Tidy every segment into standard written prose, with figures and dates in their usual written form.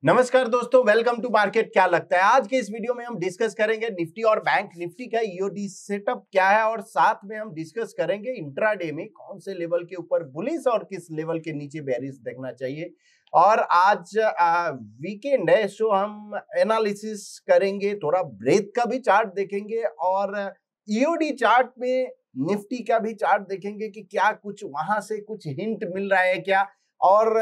नमस्कार दोस्तों, welcome to market. क्या लगता है आज के इस वीडियो में हम डिस्कस करेंगे निफ्टी और बैंक निफ्टी का ईओडी सेटअप क्या है, और साथ में हम डिस्कस करेंगे इंट्राडे में कौन से लेवल के ऊपर बुलिश और किस लेवल के नीचे बेरिश देखना चाहिए। और आज वीकेंड है, सो हम एनालिसिस करेंगे, थोड़ा ब्रेथ का भी चार्ट देखेंगे और ईओडी चार्ट में निफ्टी का भी चार्ट देखेंगे कि क्या कुछ वहां से कुछ हिंट मिल रहा है क्या। और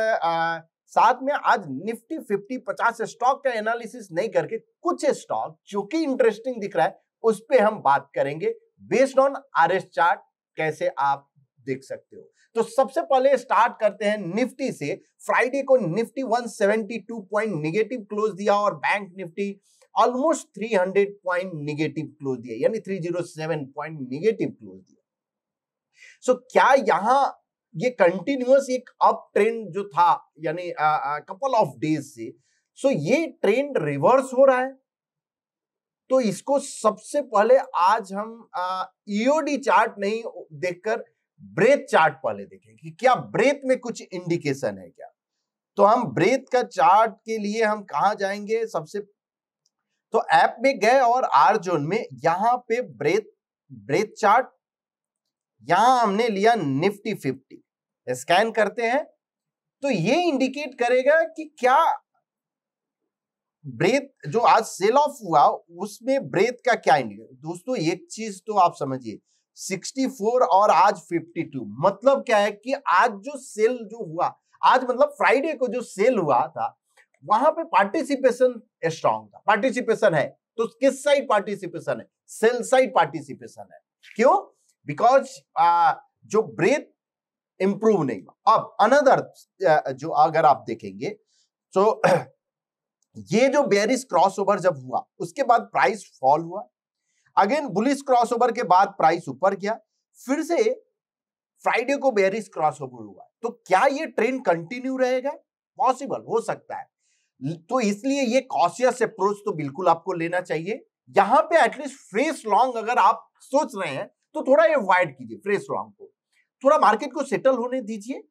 साथ में आज निफ्टी 50 स्टॉक का एनालिसिस नहीं करके कुछ स्टॉक जो कि इंटरेस्टिंग दिख रहा है उस पे हम बात करेंगे बेस्ड ऑन आरएस चार्ट, कैसे आप देख सकते हो। तो सबसे पहले स्टार्ट करते हैं निफ्टी से। फ्राइडे को निफ्टी 172 पॉइंट निगेटिव क्लोज दिया और bank Nifty almost 300 point negative close दिया, यानी 307 पॉइंट निगेटिव क्लोज दिया। सो क्या यहां ये कंटिन्यूअस एक अप ट्रेंड जो था, यानी कपल ऑफ डेज से, सो ये ट्रेंड रिवर्स हो रहा है। तो इसको सबसे पहले आज हम ईओडी चार्ट नहीं देखकर ब्रेथ चार्ट पहले देखें कि क्या ब्रेथ में कुछ इंडिकेशन है क्या। तो हम ब्रेथ का चार्ट के लिए हम कहां जाएंगे, सबसे तो ऐप में गए और आर जोन में यहां पे ब्रेथ चार्ट, यहां हमने लिया निफ्टी 50, स्कैन करते हैं तो ये इंडिकेट करेगा कि क्या ब्रेथ जो आज सेल ऑफ हुआ उसमें ब्रेथ का क्या इंडिकेट। दोस्तों एक चीज तो आप समझिए, 64 और आज 52, मतलब क्या है कि आज जो सेल जो हुआ, आज मतलब फ्राइडे को जो सेल हुआ था वहां पे पार्टिसिपेशन स्ट्रांग था। पार्टिसिपेशन है तो किस साइड पार्टिसिपेशन है, सेल साइड पार्टिसिपेशन है। क्यों? बिकॉज जो ब्रेथ इंप्रूव नहीं हुआ। अब अनदर जो अगर आप देखेंगे तो ये जो बेरिश क्रॉसओवर जब हुआ उसके बाद प्राइस फॉल हुआ, अगेन बुलिश क्रॉसओवर के बाद प्राइस ऊपर गया, फिर से फ्राइडे को बेरिश क्रॉसओवर हुआ। तो क्या ये ट्रेंड कंटिन्यू रहेगा? पॉसिबल हो सकता है। तो इसलिए ये कॉशियस अप्रोच तो बिल्कुल आपको लेना चाहिए। यहां पे एटलीस्ट फ्रेश लॉन्ग अगर आप सोच रहे हैं तो थोड़ा अवॉइड कीजिए फ्रेश लॉन्ग को, थोड़ा मार्केट को सेटल होने दीजिए।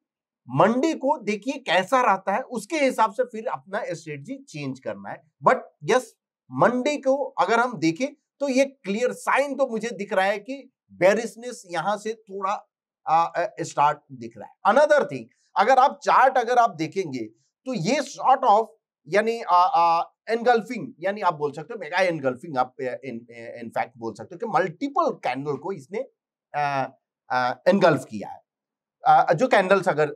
मंडे को देखिए कैसा रहता है, उसके हिसाब से फिर अपना स्ट्रेटजी चेंज करना है। बट यस, मंडे को अगर हम देखें तो ये क्लियर साइन तो मुझे दिख रहा है कि बेरिशनेस यहां से थोड़ा स्टार्ट दिख रहा है। अनदर थिंग, अगर आप चार्ट अगर आप देखेंगे तो ये सॉर्ट ऑफ यानी एनगल्फिंग, यानी आप बोल सकते हो मेगा एनगल्फिंग, आप इनफैक्ट बोल सकते हो कि मल्टीपल कैंडल को इसने एनगल्फ किया है। जो कैंडल्स अगर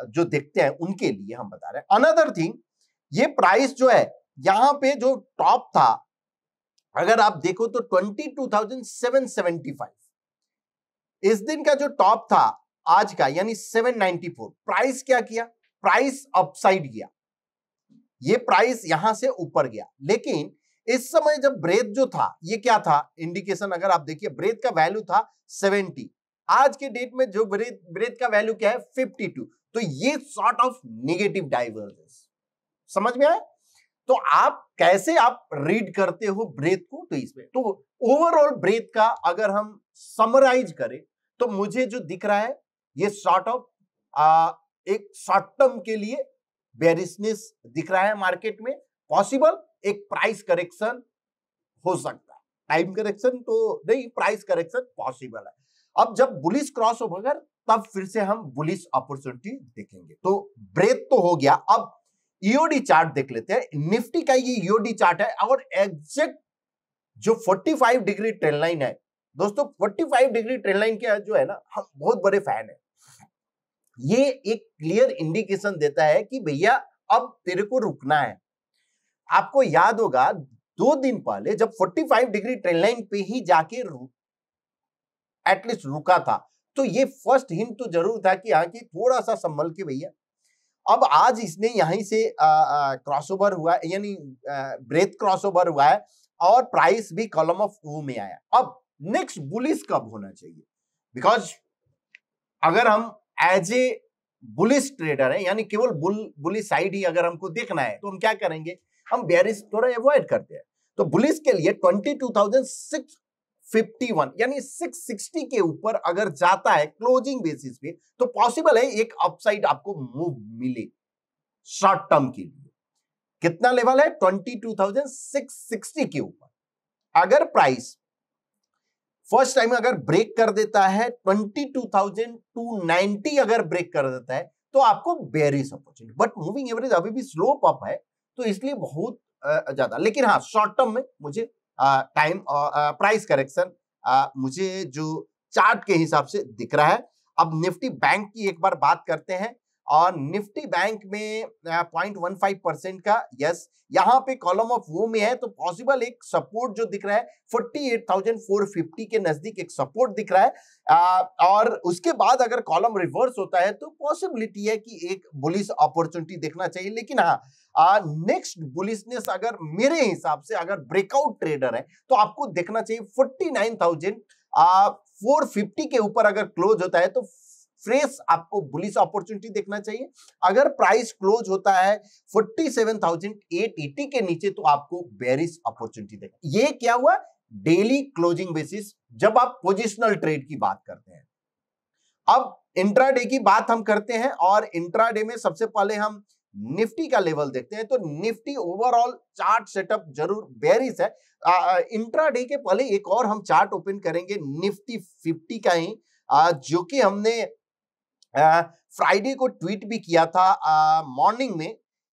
जो देखते हैं उनके लिए हम बता रहे हैं। अनदर थिंग, ये प्राइस जो है यहां पे जो टॉप था अगर आप देखो तो 22,775, इस दिन का जो टॉप था आज का यानी 794, प्राइस क्या किया? प्राइस अपसाइड गया, ये प्राइस यहां से ऊपर गया। लेकिन इस समय जब ब्रेथ जो था ये क्या था इंडिकेशन, अगर आप देखिए ब्रेथ का वैल्यू था 70, आज के डेट में जो ब्रेथ का वैल्यू क्या है 52। तो ये सॉर्ट ऑफ नेगेटिव डाइवर्जेंस समझ में आया? तो आप कैसे आप रीड करते हो ब्रेथ को, तो इसमें तो ओवरऑल ब्रेथ का अगर हम समराइज करें तो मुझे जो दिख रहा है ये सॉर्ट ऑफ एक शॉर्ट टर्म के लिए बेरिशनेस दिख रहा है मार्केट में। पॉसिबल एक प्राइस करेक्शन हो सकता है, टाइम करेक्शन तो नहीं, प्राइस करेक्शन पॉसिबल है। अब जब बुलिश क्रॉस होगा तब फिर से हम बुलिश अपॉर्चुनिटी देखेंगे। तो ब्रेथ तो हो गया, अब ईओडी चार्ट देख लेते हैं। निफ्टी का ये ईओडी चार्ट है और एग्जैक्ट जो 45 डिग्री ट्रेंड लाइन है दोस्तों, 45 डिग्री ट्रेंड लाइन के जो है ना, हम बहुत बड़े फैन है। ये एक क्लियर इंडिकेशन देता है कि भैया अब तेरे को रुकना है। आपको याद होगा 2 दिन पहले जब 45 डिग्री ट्रेंड लाइन पे ही जाके एटलीस्ट रुका था, तो ये फर्स्ट हिंट तो जरूर था कि आगे थोड़ा सा संभल के भैया। अब आज इसने यहीं से क्रॉसओवर हुआ, यानी ब्रेथ क्रॉसओवर हुआ है और प्राइस भी कॉलम ऑफ ओ में आया। अब नेक्स्ट बुलिश कब होना चाहिए? बिकॉज अगर हम एज ए बुलिश ट्रेडर है, यानी केवल बुलिश साइड ही अगर हमको देखना है तो हम क्या करेंगे, हम बेयरिश थोड़ा अवॉइड करते हैं। तो बुलिश के लिए 651 यानी 660 के ऊपर अगर जाता है क्लोजिंग बेसिस पे तो पॉसिबल है एक अपसाइड आपको मूव मिले शॉर्ट टर्म के लिए। कितना लेवल है? 22,660 के ऊपर अगर प्राइस फर्स्ट टाइम अगर ब्रेक कर देता है 22,290 अगर ब्रेक कर देता है तो आपको bearish opportunity, but moving average अभी भी स्लोप अप है तो इसलिए बहुत ज्यादा, लेकिन हाँ शॉर्ट टर्म में मुझे टाइम प्राइस करेक्शन मुझे जो चार्ट के हिसाब से दिख रहा है। अब निफ्टी बैंक की एक बार बात करते हैं और निफ्टी बैंक में 0.15% का यस यहां पे कॉलम ऑफ वो में है तो पॉसिबल एक सपोर्ट जो दिख रहा है 48,450 के नजदीक एक सपोर्ट दिख रहा है और उसके बाद अगर कॉलम रिवर्स होता है तो पॉसिबिलिटी है कि एक बुलिश अपॉर्चुनिटी देखना चाहिए। लेकिन हाँ नेक्स्ट बुलिशनेस अगर मेरे हिसाब से अगर ब्रेकआउट ट्रेडर है तो आपको देखना चाहिए 49,450 के ऊपर अगर क्लोज होता है तो फ्रेश आपको बुलिश अपॉर्चुनिटी देखना चाहिए। अगर प्राइस क्लोज होता है 47,880 के नीचे तो आपको बेयरिश अपॉर्चुनिटी देखना। ये क्या हुआ? डेली क्लोजिंग बेसिस जब आप पोजिशनल ट्रेड की बात करते हैं। अब इंट्राडे की बात हम करते हैं और इंट्राडे में सबसे पहले हम निफ्टी का लेवल देखते हैं तो निफ्टी ओवरऑल चार्ट सेटअप जरूर बेयरिश है। इंट्राडे के पहले एक और हम चार्ट ओपन करेंगे निफ्टी 50 का ही जो कि हमने फ्राइडे को ट्वीट भी किया था मॉर्निंग में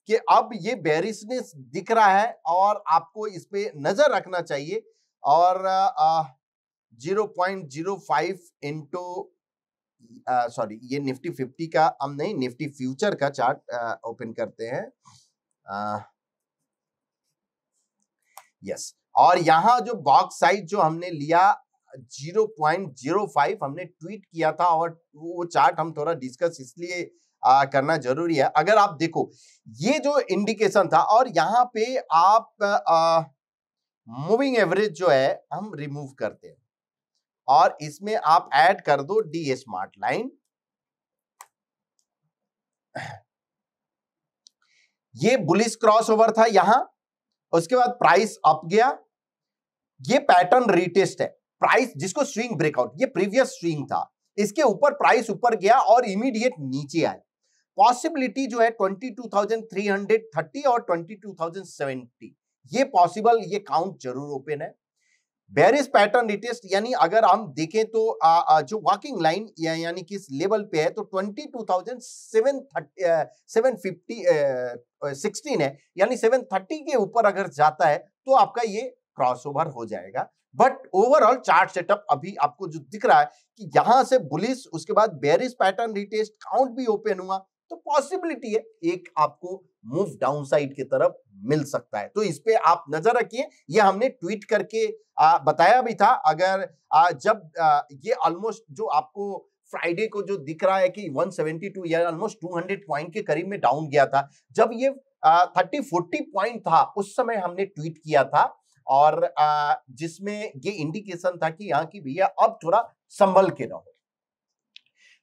कि अब ये बेयरिशनेस दिख रहा है और आपको इस पे नजर रखना चाहिए और 0.05 इंटू सॉरी ये निफ्टी 50 का हम नहीं निफ्टी फ्यूचर का चार्ट ओपन करते हैं यस और यहां जो बॉक्स साइज जो हमने लिया 0.05 हमने ट्वीट किया था और वो चार्ट हम थोड़ा डिस्कस इसलिए करना जरूरी है। अगर आप देखो ये जो इंडिकेशन था और यहाँ पे आप मूविंग एवरेज जो है हम रिमूव करते हैं और इसमें आप ऐड कर दो डी स्मार्ट लाइन। ये बुलिश क्रॉसओवर था यहां, उसके बाद प्राइस अप गया, ये पैटर्न रीटेस्ट है। प्राइस जिसको स्विंग ब्रेकआउट, ये प्रीवियस स्विंग था, इसके ऊपर प्राइस ऊपर गया और इमीडिएट नीचे आया। पॉसिबिलिटी जो है 22,330 और 22,070 ये पॉसिबल, ये काउंट जरूर ओपन है। बेयरिश पैटर्न रिटेस्ट यानी अगर हम देखें तो जो वॉकिंग लाइन यानी किस लेवल पे है तो 22,750 है यानी 730 के ऊपर अगर जाता है तो आपका ये क्रॉसओवर हो जाएगा। बट ओवरऑल चार्ट सेटअप अभी आपको जो दिख रहा है कि यहां से बुलिश, उसके बाद बेयरिश पैटर्न रिटेस्ट, काउंट भी ओपन हुआ तो पॉसिबिलिटी है एक आपको मूव डाउन साइड की तरफ मिल सकता है। तो इस पे आप नजर रखिए, ये हमने ट्वीट करके बताया भी था। अगर जब ये ऑलमोस्ट जो आपको फ्राइडे को जो दिख रहा है कि 172 या ऑलमोस्ट 200 पॉइंट के करीब में डाउन गया था, जब ये 30-40 पॉइंट था उस समय हमने ट्वीट किया था और जिसमें ये इंडिकेशन था कि यहाँ की भैया अब थोड़ा संभल के रहो।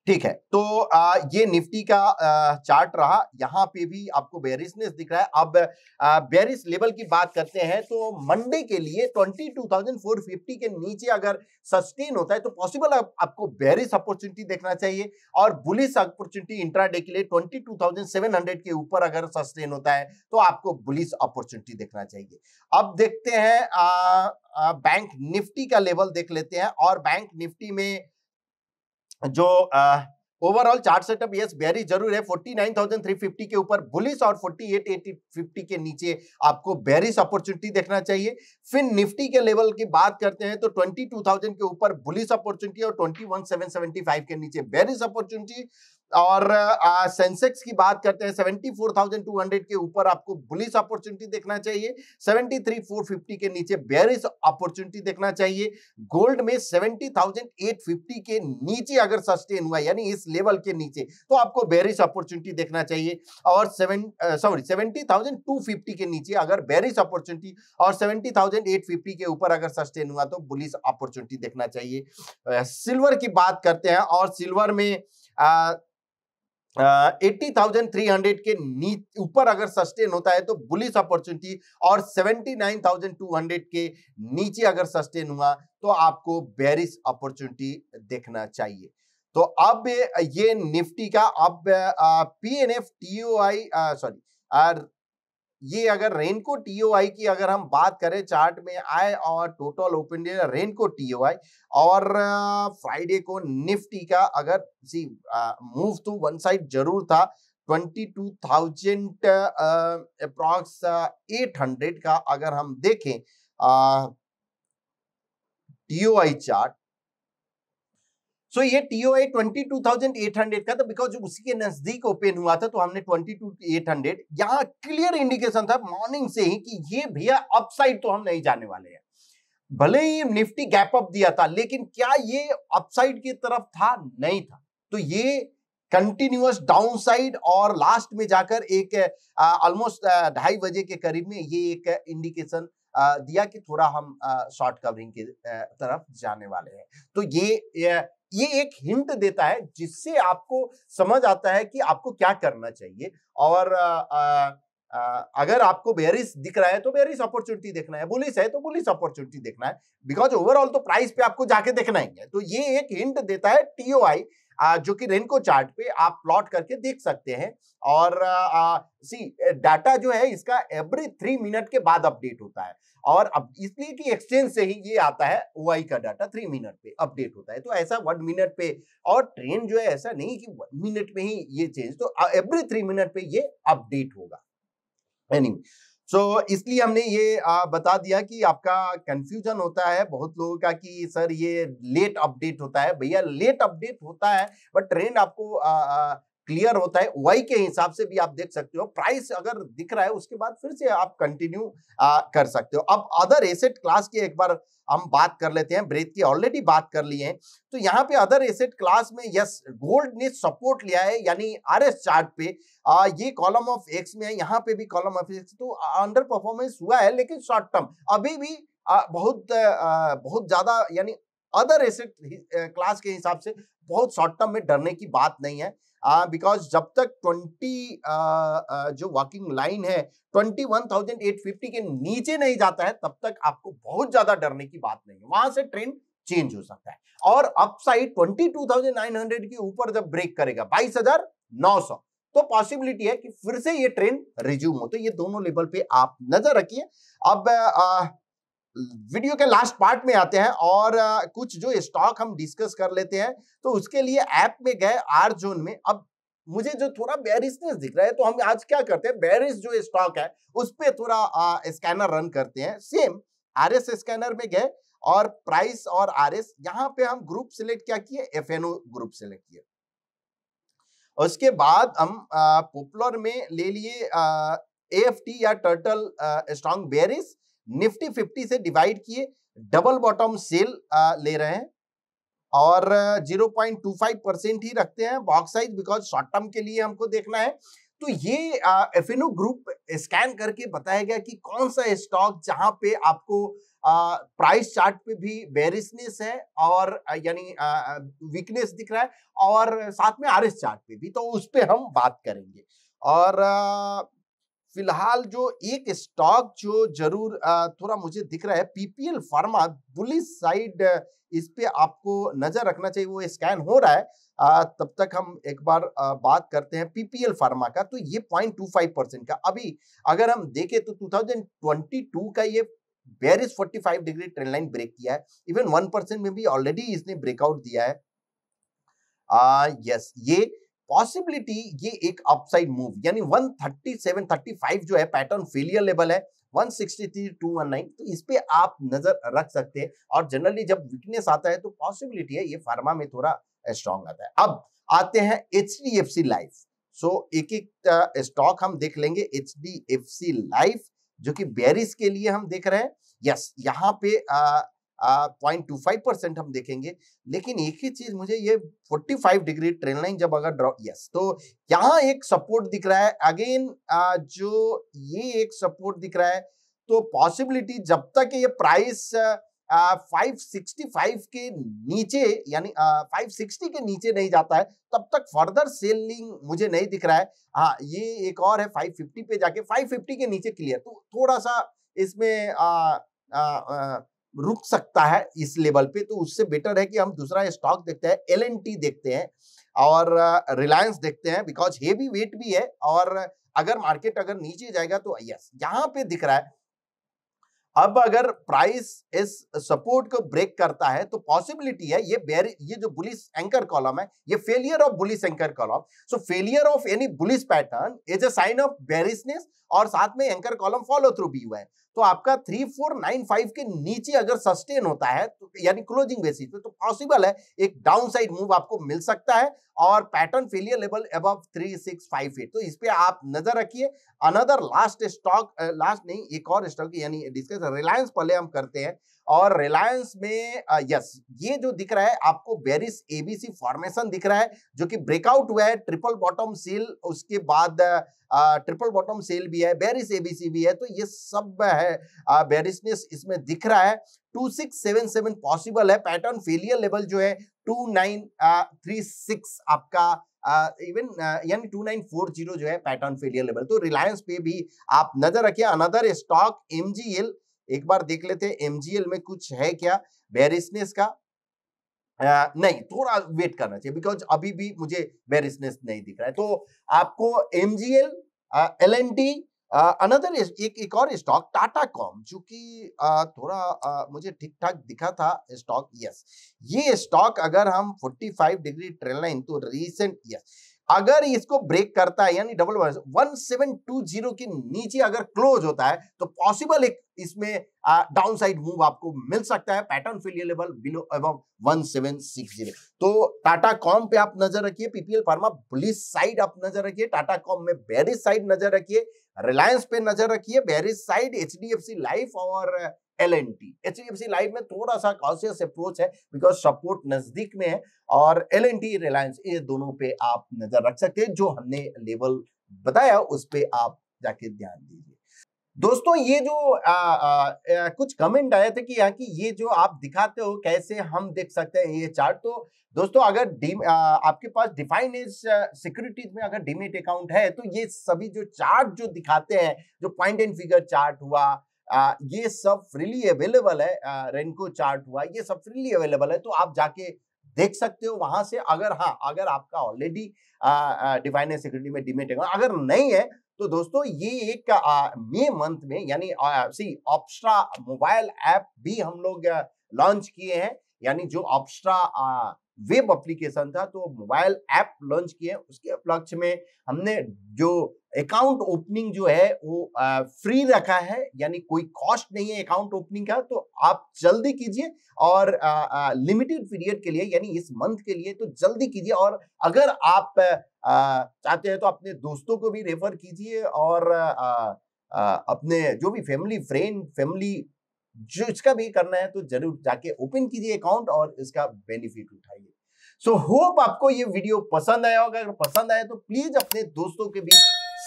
ठीक है, तो ये निफ्टी का चार्ट रहा, यहाँ पे भी आपको बेयरिशनेस दिख रहा है। अब बेयरिश लेवल की बात करते हैं तो मंडे के लिए 22,450 के नीचे अगर सस्टेन होता है तो पॉसिबल आपको बेयरिश अपॉर्चुनिटी देखना चाहिए और बुलिश अपॉर्चुनिटी इंट्राडे के लिए 22,700 के ऊपर अगर सस्टेन होता है तो आपको बुलिश अपॉर्चुनिटी देखना चाहिए। अब देखते हैं बैंक निफ्टी का लेवल देख लेते हैं और बैंक निफ्टी में जो overall chart setup yes bearish जरूर है। 49,350 के ऊपर बुलिश और 48,850 के नीचे आपको बेयरिश अपॉर्चुनिटी देखना चाहिए। फिर निफ्टी के लेवल की बात करते हैं तो 22,000 के ऊपर बुलिश अपॉर्चुनिटी और 21,775 के नीचे बेयरिश अपॉर्चुनिटी। और सेंसेक्स की बात करते हैं 74,200 के ऊपर आपको बुलिश अपॉर्चुनिटी देखना चाहिए, 73,450 के नीचे बेयरिश अपॉर्चुनिटी देखना चाहिए। गोल्ड में 70,850 के नीचे अगर सस्टेन हुआ यानी इस लेवल के नीचे तो आपको बेयरिश अपॉर्चुनिटी देखना चाहिए और 70,250 के नीचे अगर बेयरिश अपॉर्चुनिटी और 70,850 के ऊपर अगर सस्टेन हुआ तो बुलिश अपॉर्चुनिटी देखना चाहिए। सिल्वर की बात करते हैं और सिल्वर में 80,300 के ऊपर अगर सस्टेन होता है तो बुलिश अपॉर्चुनिटी, और 79,200 के नीचे अगर सस्टेन हुआ तो आपको बेरिश अपॉर्चुनिटी देखना चाहिए। तो अब ये निफ्टी का, अब पीएनएफ टीओआई सॉरी ये अगर रेनको टीओआई की अगर हम बात करें, चार्ट में आए और टोटल ओपन डे रेनको टीओआई, और फ्राइडे को निफ्टी का अगर सी मूव टू वन साइड जरूर था, 22,000 अप्रॉक्स 800 का अगर हम देखें टीओआई चार्ट, सो ये टीओआई 22,800 का था, बिकॉज उसी के नजदीक ओपन हुआ था तो हमने 22,800 यहां क्लियर इंडिकेशन था मॉर्निंग से ही कि ये भैया अपसाइड तो हम नहीं जाने वाले हैं। भले ही निफ्टी गैप अप दिया था, लेकिन क्या ये अपसाइड की तरफ था? नहीं था। तो ये कंटिन्यूअस डाउनसाइड, और लास्ट में जाकर एक ऑलमोस्ट 2:30 बजे के करीब में ये एक इंडिकेशन दिया कि थोड़ा हम शॉर्ट कवरिंग की तरफ जाने वाले हैं। तो ये एक हिंट देता है जिससे आपको समझ आता है कि आपको क्या करना चाहिए, और अगर आपको बेयरिश दिख रहा है तो बेयरिश अपॉर्चुनिटी देखना है, बुलिश है तो बुलिश अपॉर्चुनिटी देखना है, बिकॉज ओवरऑल तो प्राइस पे आपको जाके देखना ही है। तो ये एक हिंट देता है टीओआई, जो कि रेनको चार्ट पे आप प्लॉट करके देख सकते हैं। और सी डाटा जो है इसका एवरी 3 मिनट के बाद अपडेट होता है, और अब इसलिए कि एक्सचेंज से ही ये आता है, ओआई का डाटा 3 मिनट पे अपडेट होता है, तो ऐसा 1 मिनट पे, और ट्रेंड जो है ऐसा नहीं कि 1 मिनट में ही ये चेंज, तो एवरी 3 मिनट पे ये अपडेट होगा। एनीवे, सो इसलिए हमने ये बता दिया कि आपका कंफ्यूजन होता है बहुत लोगों का कि सर ये लेट अपडेट होता है। भैया लेट अपडेट होता है, बट ट्रेंड आपको क्लियर होता है। वाई के हिसाब से भी आप देख सकते हो, प्राइस अगर दिख रहा है उसके बाद फिर से आप कंटिन्यू कर सकते हो। अब अदर एसेट क्लास की एक बार हम बात कर लेते हैं, ब्रेथ की ऑलरेडी बात कर ली है। तो यहाँ पे अदर एसेट क्लास में यस, गोल्ड ने सपोर्ट लिया है, यानी आरएस चार्ट पे ये कॉलम ऑफ एक्स में है, यहाँ पे भी कॉलम ऑफ एक्स, तो अंडर परफॉर्मेंस हुआ है, लेकिन शॉर्ट टर्म अभी भी बहुत ज्यादा, यानी अदर एसेट क्लास के हिसाब से बहुत शॉर्ट टर्म में डरने की बात नहीं है, बिकॉज जब तक 20 जो वर्किंग लाइन है 21,850 के नीचे नहीं जाता है तब तक आपको बहुत ज्यादा डरने की बात नहीं है, वहां से ट्रेंड चेंज हो सकता है। और अपसाइड 22,900 के ऊपर जब ब्रेक करेगा 22,900, तो पॉसिबिलिटी है कि फिर से ये ट्रेंड रिज्यूम हो। तो ये दोनों लेवल पे आप नजर रखिए। अब वीडियो के लास्ट पार्ट में आते हैं और कुछ जो स्टॉक हम डिस्कस कर लेते हैं। तो उसके लिए ऐप में गए आर जोन में। अब मुझे जो थोड़ा बेयरिशनेस दिख रहा है, तो हम आज क्या करते हैं, बेयरिश जो स्टॉक है उस पे थोड़ा स्कैनर रन करते हैं। सेम आरएस स्कैनर में गए और प्राइस और आरएस, यहाँ पे हम ग्रुप सिलेक्ट क्या किए, एफएनओ ग्रुप सिलेक्ट किए। उसके बाद हम पॉपुलर में ले लिए एएफटी या टर्टल स्ट्रॉन्ग बेयरिश, निफ्टी 50 से डिवाइड किए, डबल बॉटम सेल ले रहे हैं और 0.25% ही रखते हैं box size, because short term के लिए हमको देखना है। तो ये एफएनओ ग्रुप स्कैन करके बताया गया कि कौन सा स्टॉक जहां पे आपको प्राइस चार्ट पे भी बेरिशनेस है और यानी वीकनेस दिख रहा है, और साथ में आरएस चार्ट पे भी, तो उस पे हम बात करेंगे। और फिलहाल जो एक स्टॉक जो जरूर थोड़ा मुझे दिख रहा है, पीपीएल फार्मा, बुलिश साइड, इस पे आपको नजर रखना चाहिए। वो स्कैन हो रहा है, तब तक हम एक बार बात करते हैं पीपीएल फार्मा का। तो ये 0.25% का, अभी अगर हम देखें तो 2022 का ये bearish 45 degree trend line break किया है, इवन 1% में भी ऑलरेडी इसने ब्रेकआउट दिया है। यस, ये पॉसिबिलिटी, ये एक अपसाइड मूव, यानी 137.35 जो है पैटर्न फेलियर लेवल है, 163.219, तो इस पे आप नजर रख सकते हैं। और जनरली जब वीकनेस आता है तो पॉसिबिलिटी है ये फार्मा में थोड़ा स्ट्रॉन्ग आता है। अब आते हैं एचडीएफसी लाइफ। सो एक एक स्टॉक हम देख लेंगे। एचडीएफसी लाइफ जो कि बेरिश के लिए हम देख रहे हैं, यस, यहाँ पे 0.25% हम देखेंगे। लेकिन एक ही चीज मुझे, ये 45 डिग्री ट्रेंड लाइन जब अगर ड्रॉ, यस, तो यहाँ एक सपोर्ट दिख रहा है अगेन, जो ये एक सपोर्ट दिख रहा है। तो पॉसिबिलिटी जब तक ये प्राइस 565 के नीचे यानी 560 के नीचे नहीं जाता है तब तक फर्दर सेलिंग मुझे नहीं दिख रहा है। हाँ, ये एक और है 550 पे जाके 550 के नीचे क्लियर, तो थोड़ा सा इसमें रुक सकता है इस लेवल पे। तो उससे बेटर है कि हम दूसरा स्टॉक देखते हैं, एल&टी देखते हैं और रिलायंस देखते हैं, बिकॉज हेवी वेट भी है। और अगर मार्केट अगर नीचे जाएगा तो यस, यहाँ पे दिख रहा है अब अगर प्राइस इस सपोर्ट को ब्रेक करता है तो पॉसिबिलिटी है ये जो बुलिश एंकर कॉलम है, ये failure of bullish anchor column. So failure of any bullish pattern is a sign of bearishness, और साथ में एंकर कॉलम फॉलो थ्रू भी हुआ है। तो आपका 3495 के नीचे अगर सस्टेन होता है तो यानी क्लोजिंग बेसिस पे, तो पॉसिबल है एक डाउनसाइड मूव आपको मिल सकता है और पैटर्न फेलियर लेवल अबव 3658। तो इस पे आप नजर रखिए। अनदर लास्ट स्टॉक, लास्ट नहीं, एक और स्टॉक यानी डिस्कस रिलायंस पहले हम करते हैं। और रिलायंस में यस, ये जो दिख रहा है आपको बेरिश एबीसी फॉर्मेशन दिख रहा है, जो कि ब्रेकआउट हुआ है, ट्रिपल बॉटम सेल, उसके बाद ट्रिपल बॉटम सेल भी है, बेरिश एबीसी भी है। तो ये सब है बेरिशनेस इसमें दिख रहा है। 2677 पॉसिबल है। पैटर्न फेलियर लेवल जो है 2936 आपका इवन यानी 2940 जो है पैटर्न फेलियर लेवल। तो रिलायंस पे भी आप नजर रखिए। अनदर स्टॉक एमजीएल, एक बार देख लेते हैं एमजीएल में कुछ है क्या बेरिशनेस का। नहीं, थोड़ा वेट करना चाहिए बिकॉज अभी भी मुझे बेरिशनेस नहीं दिख रहा है। तो आपको एमजीएल, एल&टी, अनदर एक और स्टॉक टाटा कॉम, जो कि थोड़ा मुझे ठीक ठाक दिखा था स्टॉक। यस, ये स्टॉक अगर हम 45 डिग्री ट्रेल लाइन, तो रीसेंट यस अगर इसको ब्रेक करता है यानी 1720 के नीचे अगर क्लोज होता है तो पॉसिबल एक इसमें डाउनसाइड मूव आपको मिल सकता है। Pattern failure level below above 1760। तो टाटा कॉम पे आप नजर रखिए। पीपीएल फार्मा बुलिश साइड आप नजर रखिए, टाटा कॉम में बेरिश साइड नजर रखिए, रिलायंस पे नजर रखिए बेरिश साइड, एचडीएफसी लाइफ और एल&टी। एचडीएफसी लाइफ में थोड़ा सा कॉशियस अप्रोच है बिकॉज सपोर्ट नजदीक में है, और एल&टी, रिलायंस, ये दोनों पे आप नजर रख सकते हैं। जो हमने लेवल बताया उस पे आप जाके ध्यान दीजिए। दोस्तों, ये जो कुछ कमेंट आए थे कि यहाँ की ये जो आप दिखाते हो कैसे हम देख सकते हैं ये चार्ट। तो दोस्तों, अगर आपके पास डिफाइंड एज सिक्योरिटीज में अगर डीमेट अकाउंट है तो ये सभी जो चार्ट जो दिखाते हैं, जो पॉइंट एंड फिगर चार्ट हुआ, ये सब फ्रीली अवेलेबल है। रेनको चार्ट हुआ, ये सब फ्रीली अवेलेबल है, तो आप जाके देख सकते हो वहां से। अगर हाँ, अगर आपका ऑलरेडी डिफाइंड एज सिक्योरिटी में डीमेट अकाउंट अगर नहीं है तो दोस्तों ये एक मई मंथ में यानी ऑप्स्ट्रा मोबाइल ऐप भी हम लोग लॉन्च किए हैं। यानी जो ऑप्स्ट्रा वेब एप्लीकेशन था तो मोबाइल ऐप लॉन्च किए, उसके उपलक्ष्य में हमने जो अकाउंट ओपनिंग जो है वो फ्री रखा है, यानी कोई कॉस्ट नहीं है अकाउंट ओपनिंग का। तो आप जल्दी कीजिए और लिमिटेड पीरियड के लिए यानी इस मंथ के लिए तो जल्दी कीजिए। और अगर आप चाहते हैं तो अपने दोस्तों को भी रेफर कीजिए और अपने जो भी फैमिली जो इसका भी करना है तो जरूर जाके ओपन कीजिए अकाउंट और इसका बेनिफिट उठाइए। सो होप आपको ये वीडियो पसंद आया होगा। अगर पसंद आया तो प्लीज अपने दोस्तों के बीच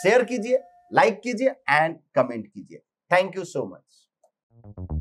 शेयर कीजिए, लाइक कीजिए एंड कमेंट कीजिए। Thank you so much.